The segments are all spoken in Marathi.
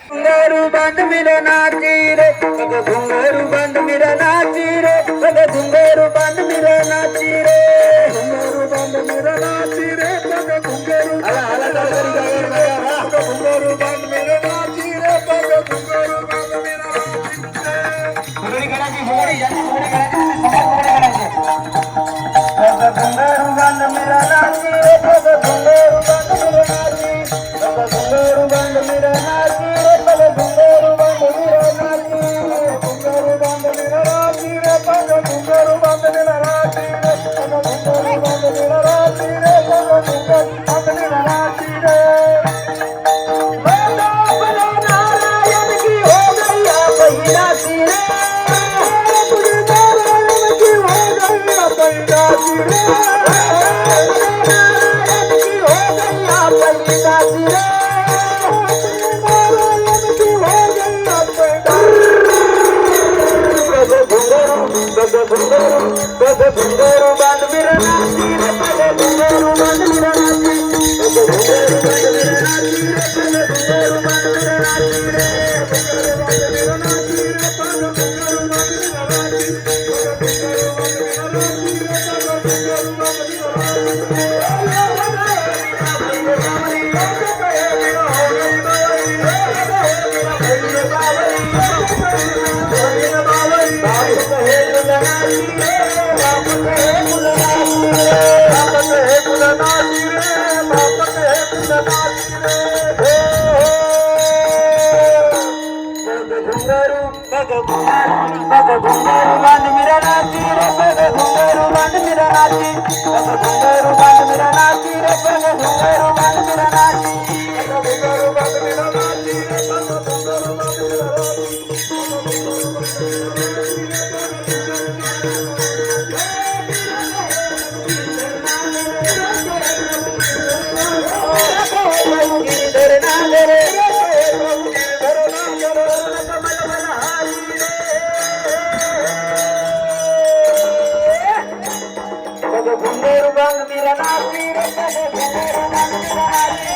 घुंगरू बंद मेरा नाची रे, घुंगरू बंद मेरा नाची रे, घुंगरू बंद मेरा नाची रे, घुंगरू बंद मेरा नाची रे, घुंगरू घुंगरू बंद मेरा नाची रे। फुगडी करायची फुगडी ज्यांनी फुगडी करायची फुगडी करायची घुंगरू बांध मेरा नाची रे घुंगरू बांध मेरा नाची घुंगरू बांध मेरा नाची रे घुंगरू बांध मेरा नाची घुंगरू बांध मेरा नाची रे घुंगरू बांध मेरा नाची रे घुंगरू बांध मेरा नाची रे घुंगरू बांध मेरा नाची रे नारायण की हो गई नाची रे घुंगरू बांध मेरा नाची रे घुंगरू बांध मेरा नाची घुंगरू बांध मेरा नाची रे घुंगरू बांध मेरा नाची रे घुंगरू बांध मेरा नाची रे घुंगरू बांध मेरा नाची घुंगरू बांध मेरा नाची रे घुंगरू बांध मेरा नाची घुंगरू बांध मेरा नाची रे घुंगरू बांध मेरा नाची घुंगरू बांध मेरा नाची रे घुंगरू बांध मेरा घुंगरू बांध मेरा नाची रे घुंगरू बांध मेरा नाची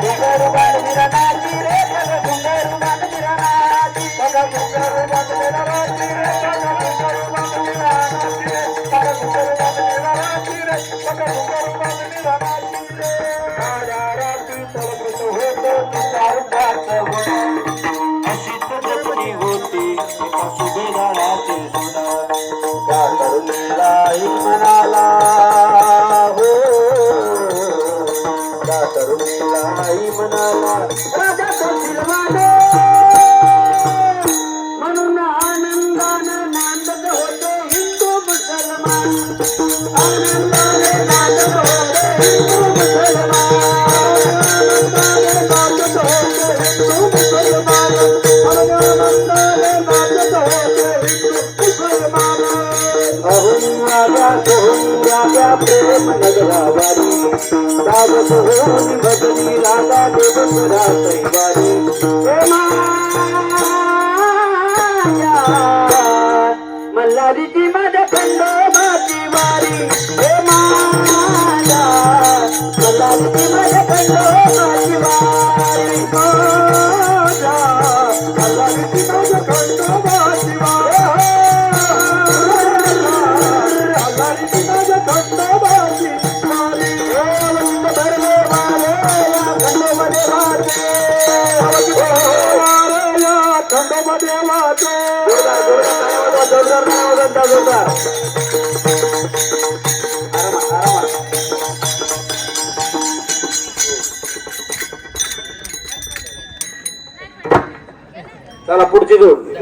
घुंगरू बांध मेरा नाची रे घुंगरू बांध मेरा नाची घुंगरू बांध मेरा नाची रे घुंगरू बांध मेरा नाची रे घुंगरू बांध मेरा नाची रे घुंगरू बांध मेरा नाची रे राजा राती तरफ होतो चार पाच होतो अशी तुझी होती एका सुभेदाराची सुना त्या तरुणीला मनाला हो त्या तरुणीला मनाला राजा सिलवाने म्हणून आनंदानं नांदत होते हिंदू मुसलमान आनंदाने नांदत होते हिंदू मुसलमान आनंदाने नांदत होते हिंदू मुसलमान आनंदाने नांदत होते हिंदू मुसलमान सोहंग्या प्रेम नगरावारी सावत होऊन भजनी राधा देवसुरा कैवारी मल्हारीची माझ्या खंडोबाची वारी हे माया मल्हारीची माझ्या खंडोबाची वारी मल्हारीची माझ्या खंडोबाची वारी चला पुढची जोड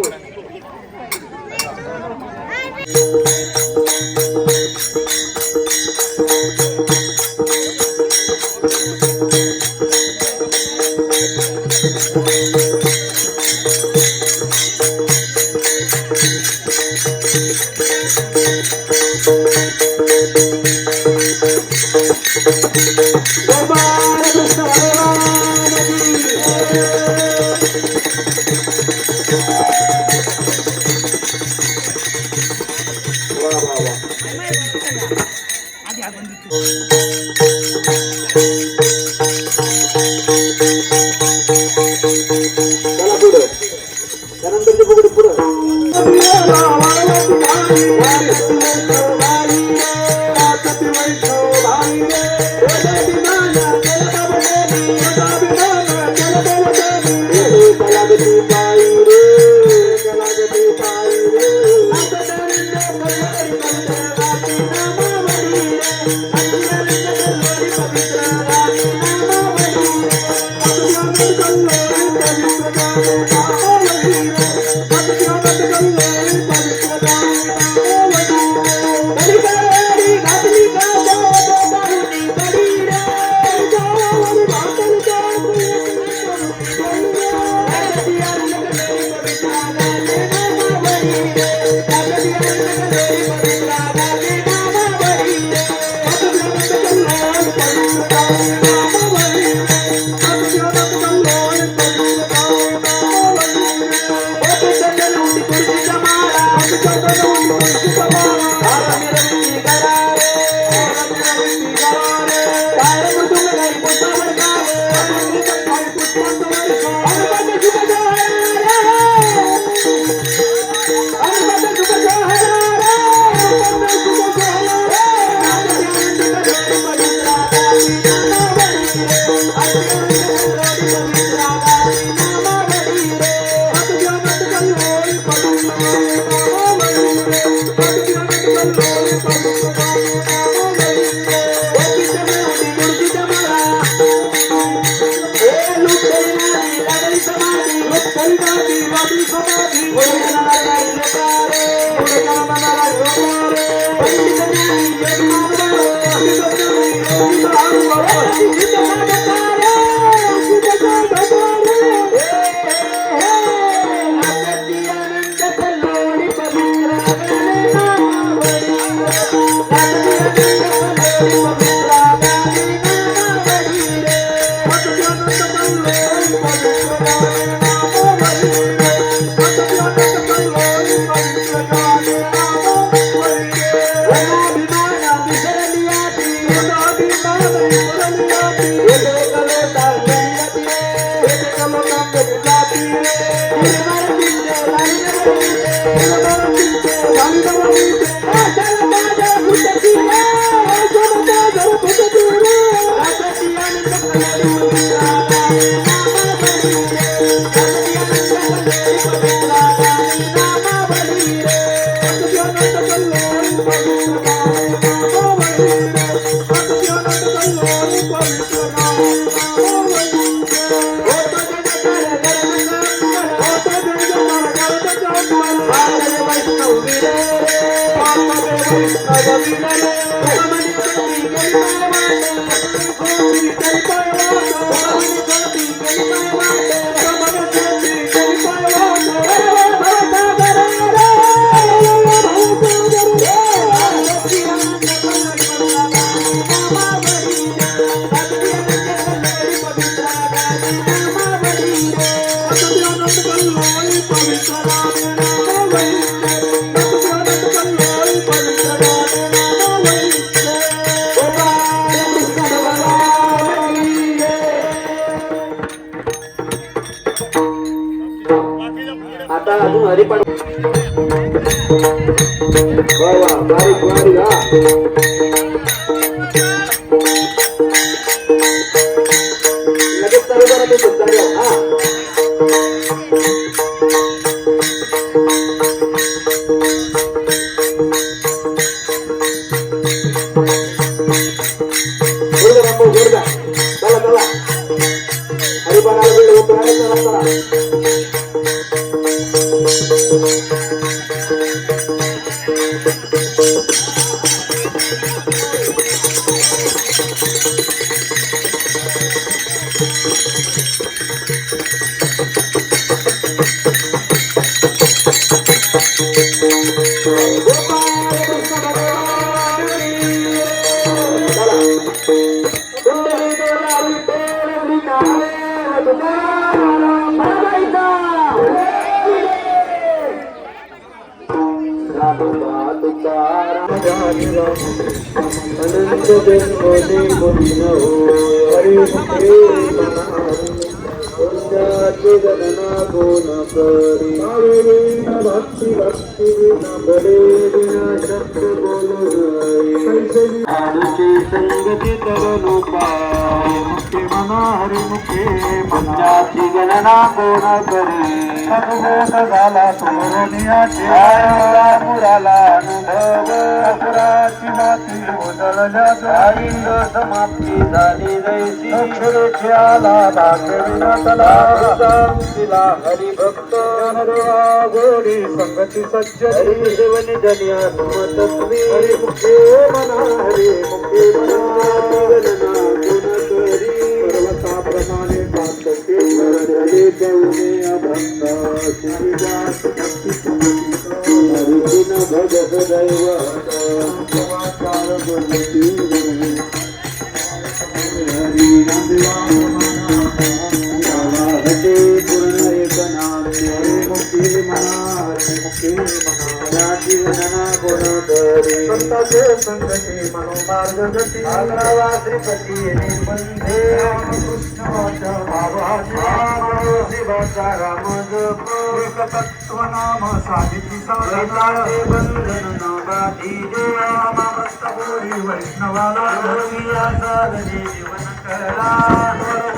आता अजून हरिपाठ वा वा बारीक बारीक लगेच चालू करा तो चला चला हरिपाठाला वेळ होतो आहे चला भक्ति भक्ति संगति तरनु पाए मुखे मना हरि मुखे पंचाची गणना कोण करे सद्गोष झाला सोनियाचे मुराला अनुभव असुराची माती उजळल्या इंद समाप्ती झाली जैसी अक्षरेची आला दाखविना तला तिला हरिभक्त गोडी संगती सज्जनी देवनी जनिया सुमतस्मी हरि मुखे मना हरि मुखे मना गणना गुण करी पर्वताप्रमाणे पातके हरि गौने अभंगा श्रीवास भक्ती हरि न भजत दैव समाचार गुणती हरि हरे पूर्ण एक नाम हरि मुखे मना हरि मुखे मना जीवना गुण करी संताचे संगती मनोमार्ग गती आग्रावा श्रीपती निबंधे कृष्ण वाचा भावाची शिवाचा राम जप एकतत्व नाम साधिती साधे बंधन नागाधी मामस्तपुरी वैष्णवाला साधने जीवन करा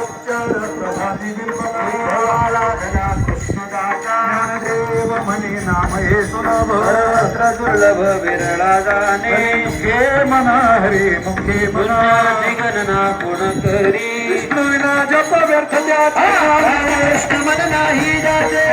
उपचार प्रभाती कृष्णदाता ज्ञानदेव म्हणे नाम हे सुलभ सर्वत्र दुर्लभ विरळा जाणे मुखे मना हरी मुखे मना गणना गुण करी विष्णू विना जप व्यर्थ जाते कृष्ण मन नाही जाते